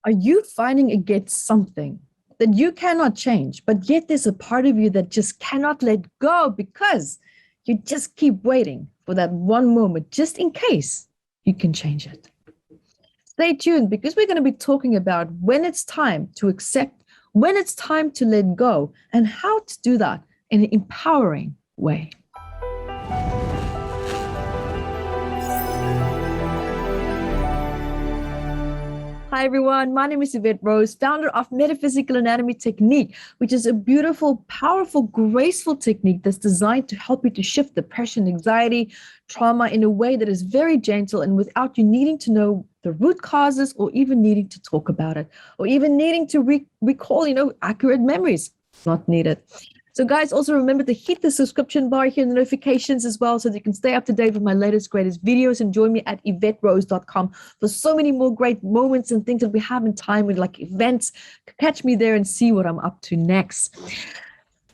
Are you fighting against something that you cannot change, but yet there's a part of you that just cannot let go because you just keep waiting for that one moment, just in case you can change it? Stay tuned, because we're going to be talking about when it's time to accept, when it's time to let go, and how to do that in an empowering way. Hi, everyone. My name is Evette Rose, founder of Metaphysical Anatomy Technique, which is a beautiful, powerful, graceful technique that's designed to help you to shift depression, anxiety, trauma in a way that is very gentle and without you needing to know the root causes or even needing to talk about it or even needing to recall, accurate memories. Not needed. So guys, also remember to hit the subscription bar here, the notifications as well, so that you can stay up to date with my latest, greatest videos, and join me at evetterose.com for so many more great moments and things that we have in time with, like events. Catch me there and see what I'm up to next.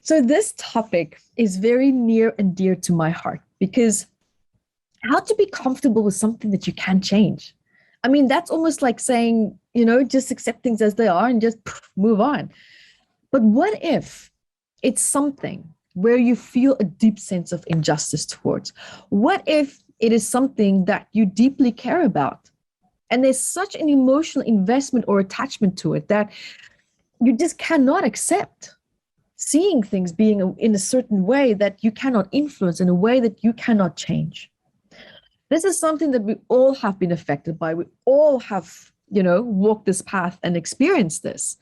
So this topic is very near and dear to my heart, because how to be comfortable with something that you can't change. I mean, that's almost like saying, just accept things as they are and just move on. But what if it's something where you feel a deep sense of injustice towards? What if it is something that you deeply care about, and there's such an emotional investment or attachment to it that you just cannot accept seeing things being in a certain way that you cannot influence, in a way that you cannot change? This is something that we all have been affected by. We all have, walked this path and experienced this.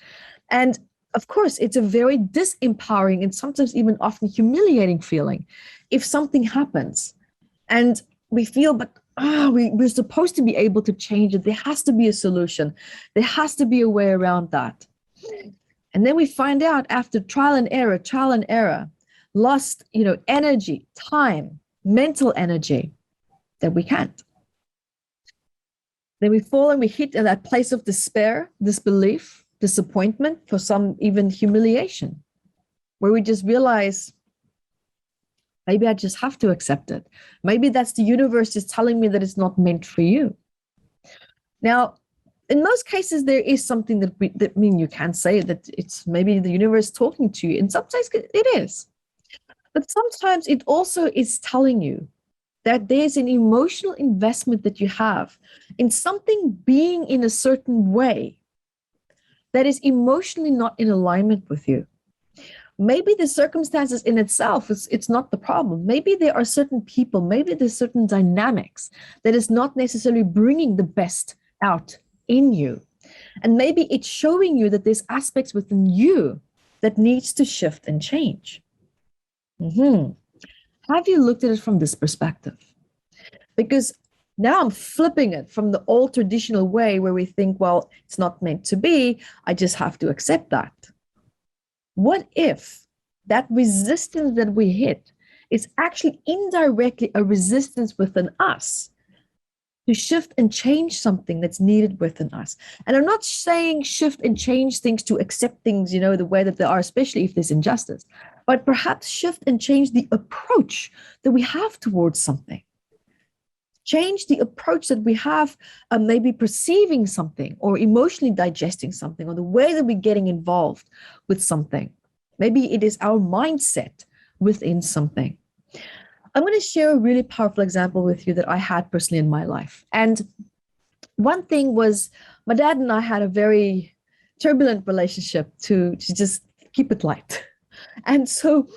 And of course, it's a very disempowering and sometimes even often humiliating feeling if something happens and we feel, but we're supposed to be able to change it. There has to be a solution. There has to be a way around that. And then we find out after trial and error, lost, energy, time, mental energy, that we can't. Then we fall and we hit at that place of despair, disbelief, disappointment, for some even humiliation, where we just realize, maybe I just have to accept it. Maybe that's the universe just telling me that it's not meant for you. Now, in most cases, there is something that you can say that it's maybe the universe talking to you. In some cases, it is. But sometimes it also is telling you that there's an emotional investment that you have in something being in a certain way that is emotionally not in alignment with you. Maybe the circumstances in itself, it's not the problem. Maybe there are certain people, maybe there's certain dynamics that is not necessarily bringing the best out in you. And maybe it's showing you that there's aspects within you that needs to shift and change. Have you looked at it from this perspective? Because now I'm flipping it from the old traditional way where we think, well, it's not meant to be, I just have to accept that. What if that resistance that we hit is actually indirectly a resistance within us to shift and change something that's needed within us? And I'm not saying shift and change things to accept things, the way that they are, especially if there's injustice, but perhaps shift and change the approach that we have towards something. Change the approach that we have, maybe perceiving something or emotionally digesting something, or the way that we're getting involved with something. Maybe it is our mindset within something. I'm going to share a really powerful example with you that I had personally in my life. And one thing was, my dad and I had a very turbulent relationship, to just keep it light. And so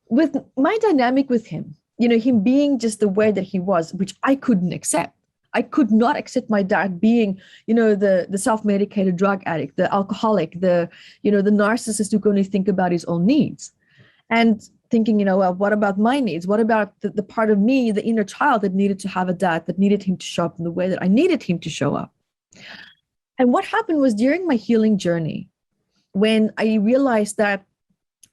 with my dynamic with him, him being just the way that he was, which I couldn't accept. I could not accept my dad being, the self-medicated drug addict, the alcoholic, the narcissist who can only think about his own needs. And thinking, well, what about my needs? What about the part of me, the inner child that needed to have a dad, that needed him to show up in the way that I needed him to show up? And what happened was, during my healing journey, when I realized that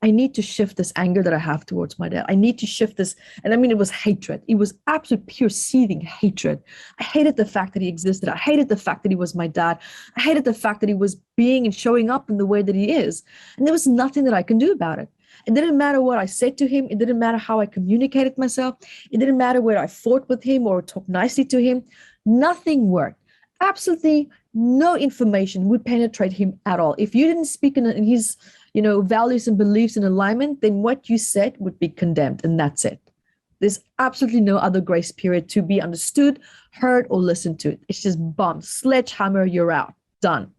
I need to shift this anger that I have towards my dad. I need to shift this. And I mean, it was hatred. It was absolute pure seething hatred. I hated the fact that he existed. I hated the fact that he was my dad. I hated the fact that he was being and showing up in the way that he is. And there was nothing that I can do about it. It didn't matter what I said to him. It didn't matter how I communicated myself. It didn't matter whether I fought with him or talked nicely to him. Nothing worked. Absolutely no information would penetrate him at all. If you didn't speak in his, values and beliefs in alignment, then what you said would be condemned, and that's it. There's absolutely no other grace period to be understood, heard, or listened to. It's just bomb, sledgehammer, you're out, done.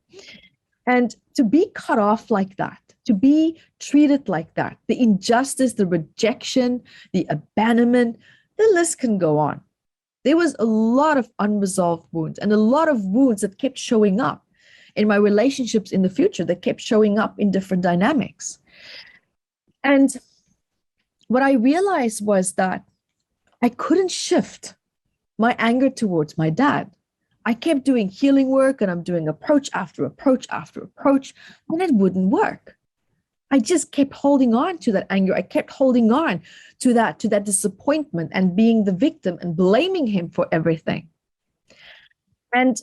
And to be cut off like that, to be treated like that, the injustice, the rejection, the abandonment, the list can go on. There was a lot of unresolved wounds and a lot of wounds that kept showing up in my relationships in the future, that kept showing up in different dynamics. And what I realized was that I couldn't shift my anger towards my dad. I kept doing healing work, and I'm doing approach after approach after approach, and it wouldn't work. I just kept holding on to that anger. I kept holding on to that disappointment and being the victim and blaming him for everything. And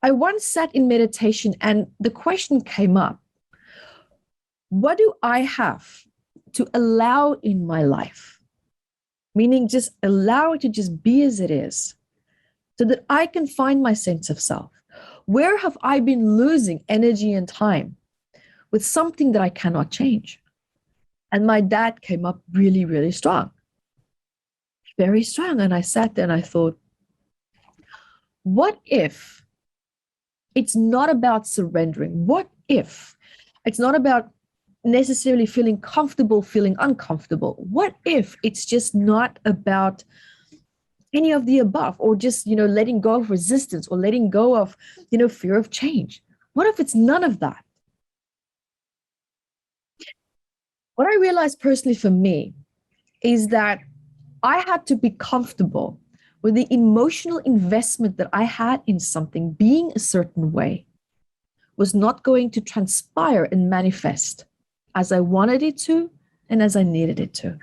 I once sat in meditation and the question came up, what do I have to allow in my life? Meaning just allow it to just be as it is so that I can find my sense of self. Where have I been losing energy and time with something that I cannot change? And my dad came up really, really strong, very strong. And I sat there and I thought, what if it's not about surrendering? What if it's not about necessarily feeling comfortable, feeling uncomfortable? What if it's just not about any of the above, or just, letting go of resistance, or letting go of, fear of change? What if it's none of that? What I realized personally for me is that I had to be comfortable with the emotional investment that I had in something being a certain way was not going to transpire and manifest as I wanted it to and as I needed it to.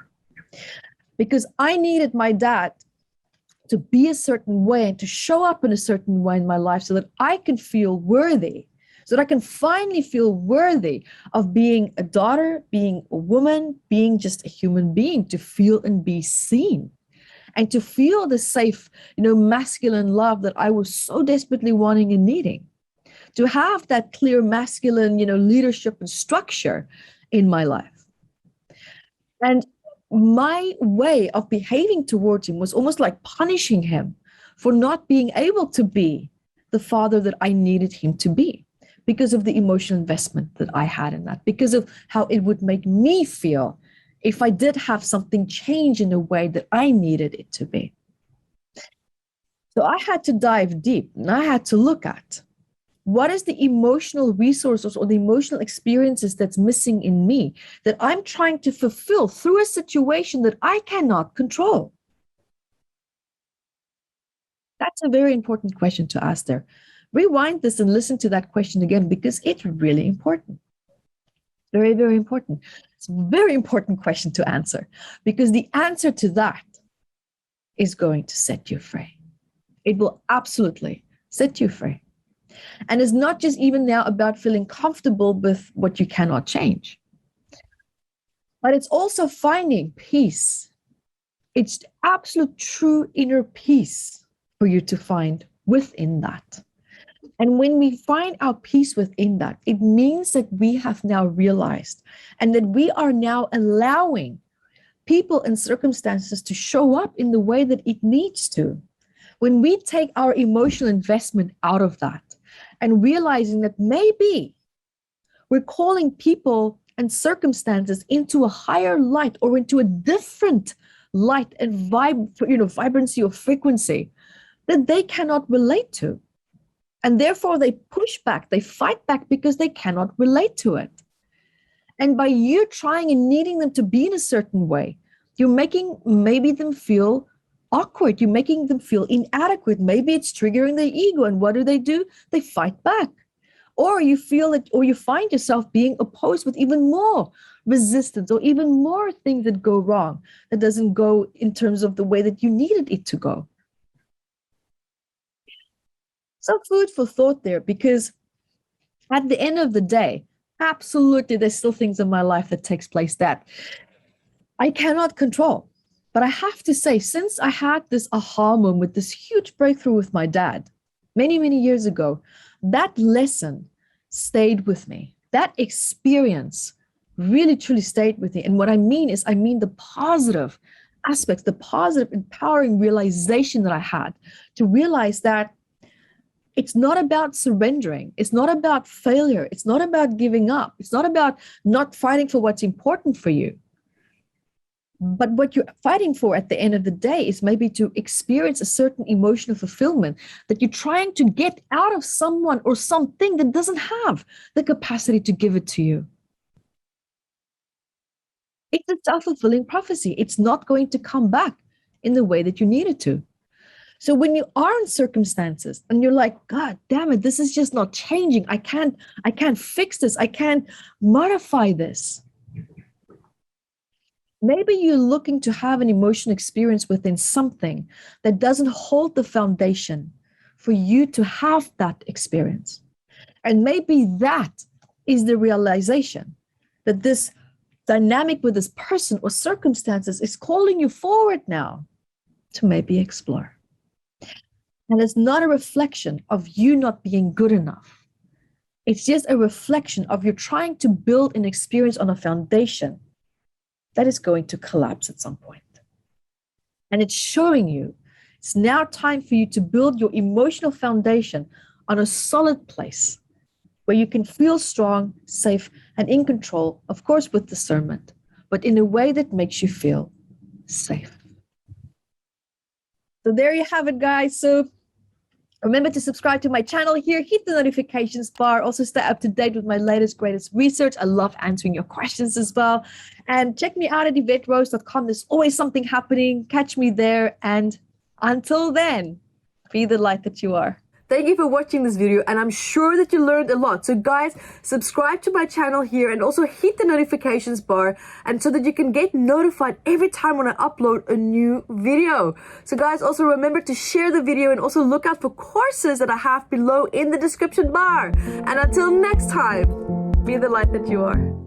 Because I needed my dad to be a certain way and to show up in a certain way in my life so that I can feel worthy, so that I can finally feel worthy of being a daughter, being a woman, being just a human being, to feel and be seen, and to feel the safe, masculine love that I was so desperately wanting and needing, to have that clear masculine, leadership and structure in my life. And my way of behaving towards him was almost like punishing him for not being able to be the father that I needed him to be, because of the emotional investment that I had in that, because of how it would make me feel if I did have something change in a way that I needed it to be. So I had to dive deep, and I had to look at what is the emotional resources or the emotional experiences that's missing in me that I'm trying to fulfill through a situation that I cannot control? That's a very important question to ask there. Rewind this and listen to that question again, because it's really important. Very, very important. It's a very important question to answer, because the answer to that is going to set you free. It will absolutely set you free. And it's not just even now about feeling comfortable with what you cannot change, but it's also finding peace. It's absolute true inner peace for you to find within that. And when we find our peace within that, it means that we have now realized and that we are now allowing people and circumstances to show up in the way that it needs to. When we take our emotional investment out of that and realizing that maybe we're calling people and circumstances into a higher light or into a different light and vibrancy or frequency that they cannot relate to. And therefore they push back, they fight back because they cannot relate to it. And by you trying and needing them to be in a certain way, you're making maybe them feel awkward. You're making them feel inadequate. Maybe it's triggering their ego. And what do? They fight back. Or you feel it, or you find yourself being opposed with even more resistance or even more things that go wrong, that doesn't go in terms of the way that you needed it to go. So food for thought there, because at the end of the day, absolutely, there's still things in my life that takes place that I cannot control. But I have to say, since I had this aha moment, this huge breakthrough with my dad many, many years ago, that lesson stayed with me. That experience really, truly stayed with me. And what I mean is, I mean the positive aspects, the positive, empowering realization that I had to realize that it's not about surrendering. It's not about failure. It's not about giving up. It's not about not fighting for what's important for you. But what you're fighting for at the end of the day is maybe to experience a certain emotional fulfillment that you're trying to get out of someone or something that doesn't have the capacity to give it to you. It's a self-fulfilling prophecy. It's not going to come back in the way that you need it to. So when you are in circumstances and you're like, God damn it, this is just not changing. I can't fix this. I can't modify this. Maybe you're looking to have an emotional experience within something that doesn't hold the foundation for you to have that experience. And maybe that is the realization that this dynamic with this person or circumstances is calling you forward now to maybe explore. And it's not a reflection of you not being good enough. It's just a reflection of you trying to build an experience on a foundation that is going to collapse at some point. And it's showing you it's now time for you to build your emotional foundation on a solid place where you can feel strong, safe, and in control, of course, with discernment, but in a way that makes you feel safe. So there you have it, guys. So remember to subscribe to my channel here, hit the notifications bar, also stay up to date with my latest, greatest research. I love answering your questions as well. And check me out at evetterose.com. There's always something happening. Catch me there. And until then, be the light that you are. Thank you for watching this video, and I'm sure that you learned a lot. So guys, subscribe to my channel here and also hit the notifications bar, and so that you can get notified every time when I upload a new video. So guys, also remember to share the video and also look out for courses that I have below in the description bar. And until next time, be the light that you are.